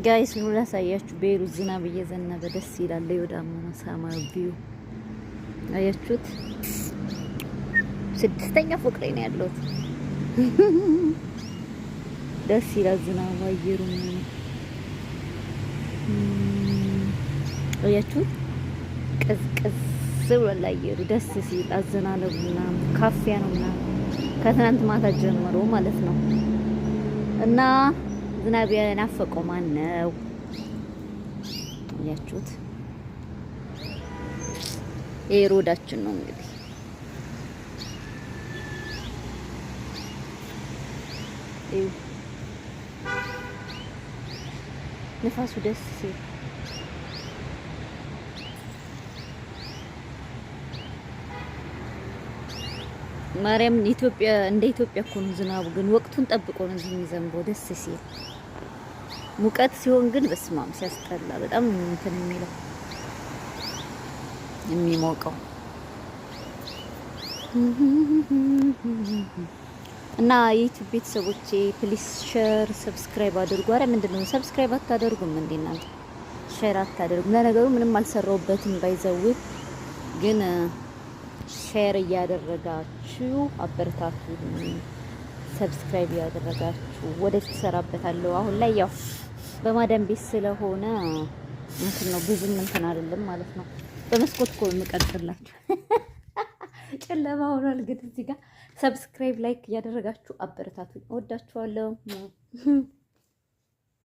ጋይስ ነው ላሳያችሁ። ቤይሩት ዝናብ እየዘነበ ደስ ይላል። የወዳማ ሰማይ ቪው አያችሁት? ስድስተኛ ፎቅ ላይ ነው ያለሁት። ደስ ይላል ዝናብ አየሩ አያችሁት? ቀዝቀዝ ብሏል አየሩ ደስ ሲል አዘናነቡና ካፊያ ነውና ከትናንት ማታ ጀምሮ ማለት ነው። እና ዝናብ ያናፈቀው ማን ነው? አያችሁት? ይሄ ሮዳችን ነው እንግዲህ ንፋሱ ደስ ሲል ማርያም ኢትዮጵያ እንደ ኢትዮጵያ እኮ ነው ዝናቡ። ግን ወቅቱን ጠብቆ ነው እዚህ የሚዘንበው ደስ ሲል። ሙቀት ሲሆን ግን በስማም ሲያስጠላ በጣም እንትን የሚለው የሚሞቀው እና የዩቲዩብ ቤተሰቦቼ ፕሊስ ሼር ሰብስክራይብ አድርጉ። አረ ምንድነው ሰብስክራይብ አታደርጉም እንዴ እናንተ? ሼር አታደርጉም? ለነገሩ ምንም አልሰራውበትም ባይዘው፣ ግን ሼር እያደረጋችሁ አበረታቱ። ሰብስክራይብ እያደረጋችሁ ወደፊት እሰራበታለሁ። አሁን ላይ ያው በማዳም ቤት ስለሆነ እንትን ነው ብዙም እንትን አይደለም ማለት ነው። በመስኮት እኮ የምቀርጽላችሁ ጨለማ ሆኗል። ግን እዚህ ጋር ሰብስክራይብ ላይክ እያደረጋችሁ አበረታቱኝ። እወዳችኋለሁ።